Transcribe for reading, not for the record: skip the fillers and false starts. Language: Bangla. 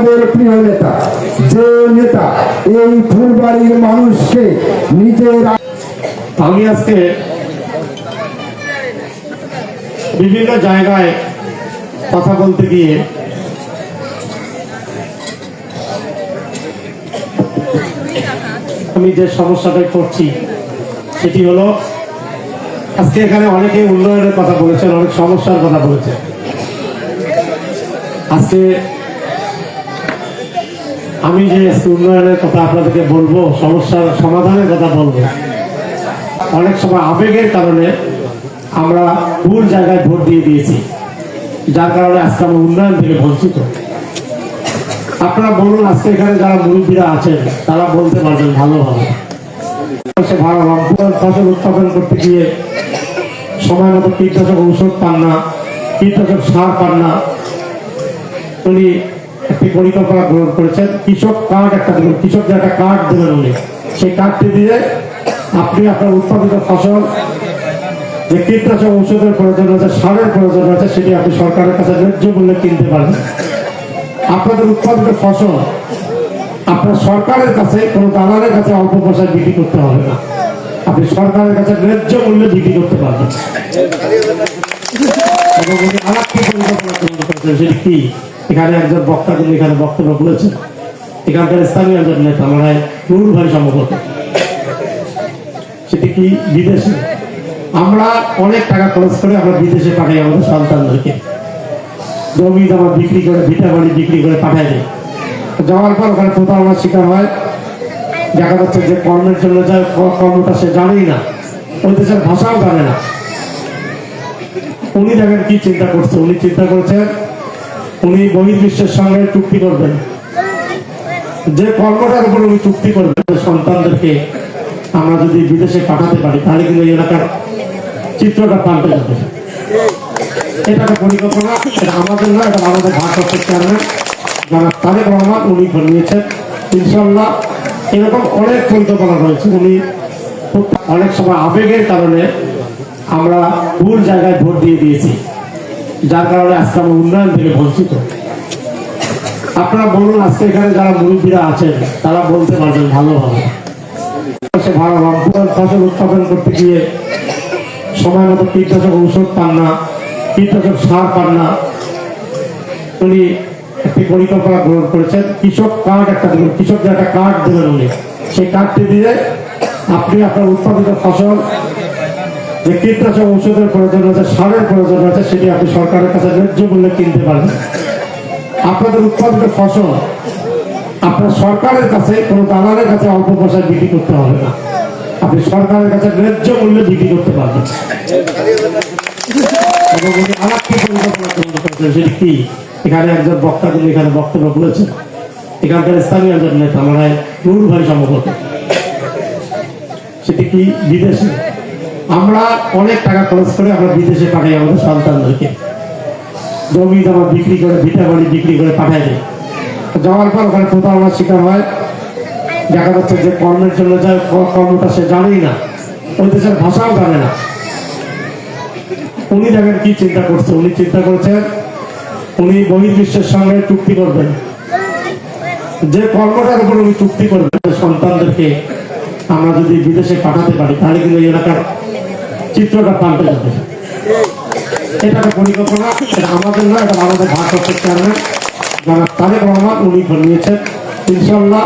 আমাদের প্রিয় নেতা, যে নেতা এই ফুলবাড়ির মানুষকে নিজের। আমি আজকে বিভিন্ন জায়গায় কথা বলতে গিয়ে আমি যে সমস্যাটাই করছি সেটি হলো, আজকে এখানে অনেকে উন্নয়নের কথা বলেছেন, অনেক সমস্যার কথা বলেছেন। আজকে আমি যে উন্নয়নের কথা আপনাদেরকে বলবো, সমস্যার সমাধানের কথা বলবো, অনেক সময় আবেগের কারণে আমরা ভুল জায়গায় ভোট দিয়ে দিয়েছি, যার কারণে আজকে আমরা উন্নয়ন থেকে বঞ্চিত। আপনারা বলুন, আজকে এখানে যারা মুরব্বীরা আছেন তারা বলতে পারবেন ভালোভাবে, ফসল উৎপাদন করতে গিয়ে সময় মতো কীটনাশক ঔষধ পান না, কীটনাশক সার পান না। উনি একটি পরিকল্পনা গ্রহণ করেছেন, কৃষক কার্ড একটা দেবেন, কৃষকদের একটা কার্ড দেবেন উনি। সেই কার্ডটি দিয়ে আপনি আপনার উৎপাদিত ফসল, যে কীটনাশক ঔষধের প্রয়োজন আছে, সারের প্রয়োজন আছে, সেটি আপনি সরকারের কাছে ন্যায্য মূল্যে কিনতে পারবেন। আপনাদের উৎপাদিত ফসল আপনার সরকারের কাছে, কোনো দালালের কাছে অল্প পয়সায় বিক্রি করতে হবে না, আপনি সরকারের কাছে ন্যায্য মূল্যে বিক্রি করতে পারবেন। এবং উনি আরেকটি পরিকল্পনা গ্রহণ করেছেন, সেটি কি? এখানে একজন বক্তা কিন্তু এখানে বক্তব্য বলেছেন, এখানকার স্থানীয় একজন নেতা, মানে নুরুল ভাই সম্ভবত, সেটি কি? বিদেশে আমরা অনেক টাকা খরচ করে আমরা বিদেশে পাঠাই আমাদের সন্তানদেরকে, জমি জমা বিক্রি করে, ভিটা বাড়ি বিক্রি করে পাঠাই দেয়। যাওয়ার পর ওখানে প্রতারণার শিকার হয়। দেখা যাচ্ছে যে কর্মের জন্য যায়, কর্মটা সে জানেই না, ওই দেশের ভাষাও জানে না। উনি দেখেন কি চিন্তা করছে, উনি চিন্তা করছেন উনি বহির্বিশ্বের সঙ্গে চুক্তি করবেন, যে কর্মটার উপর উনি চুক্তি করবেন, সন্তানদেরকে আমরা যদি বিদেশে পাঠাতে পারি তাহলে কিন্তু এই এলাকার চিত্রটা পাল্টে যাবে। এটা একটা পরিকল্পনা, এটা আমাদের নয়, এটা আমাদের ভারপ্রাপ্ত চেয়ারম্যান জনাব তারেক রহমান উনি নিয়েছেন। ইনশাল্লাহ এরকম অনেক পরিকল্পনা রয়েছে। উনি অনেক সময় আবেগের কারণে আমরা ভুল জায়গায় ভোট দিয়ে দিয়েছি, যার কারণে আজকে আমরা উন্নয়ন থেকে বঞ্চিত। আপনারা বলুন, আজকে এখানে যারা মুরব্বীরা আছেন তারা বলতে পারবেন ভালোভাবে, ফসল উৎপাদন করতে গিয়ে সময় মতো কীটনাশক ঔষধ পান না, কীটনাশক সার পান না। উনি একটি পরিকল্পনা গ্রহণ করেছেন, কৃষক কার্ড একটা দেবেন, কৃষকদের একটা কার্ড দেবেন উনি। সেই কার্ডটি দিয়ে আপনি আপনার উৎপাদিত ফসল, যে কীটনাশক ঔষধের প্রয়োজন আছে, সারের প্রয়োজন আছে, সেটি আপনি সরকারের কাছে ন্যায্য মূল্যে কিনতে পারবেন। আপনাদের উৎপাদিত ফসল আপনার সরকারের কাছে, কোনো দালালের কাছে অল্প পয়সায় বিক্রি করতে হবে না, আপনি সরকারের কাছে ন্যায্য মূল্যে বিক্রি করতে পারবেন। এবং উনি আরেকটি পরিকল্পনা গ্রহণ করেছেন, সেটি কি? এখানে একজন বক্তা কিন্তু এখানে বক্তব্য বলেছেন, এখানকার স্থানীয় একজন নেতা, মানে নুরুল ভাই সম্ভবত, সেটি কি? বিদেশে আমরা অনেক টাকা খরচ করে আমরা বিদেশে পাঠাই আমাদের সন্তানদেরকে, জমি জমা বিক্রি করে, ভিটা বাড়ি বিক্রি করে পাঠাই দেয়। যাওয়ার পর ওখানে প্রতারণার শিকার হয়। দেখা যাচ্ছে যে কর্মের জন্য যায়, কর্মটা সে জানেই না, ওই দেশের ভাষাও জানে না। উনি দেখেন কি চিন্তা করছে, উনি চিন্তা করছেন উনি বহির্বিশ্বের সঙ্গে চুক্তি করবেন, যে কর্মটার উপর উনি চুক্তি করবেন, সন্তানদেরকে আমরা যদি বিদেশে পাঠাতে পারি তাহলে কিন্তু এই এলাকার চিত্রটা পাল্টে যাবে। এটা একটা পরিকল্পনা, এটা আমাদের নয়, এটা আমাদের ভারপ্রাপ্ত চেয়ারম্যান জনাব তারেক রহমান উনি নিয়েছেন। ইনশাল্লাহ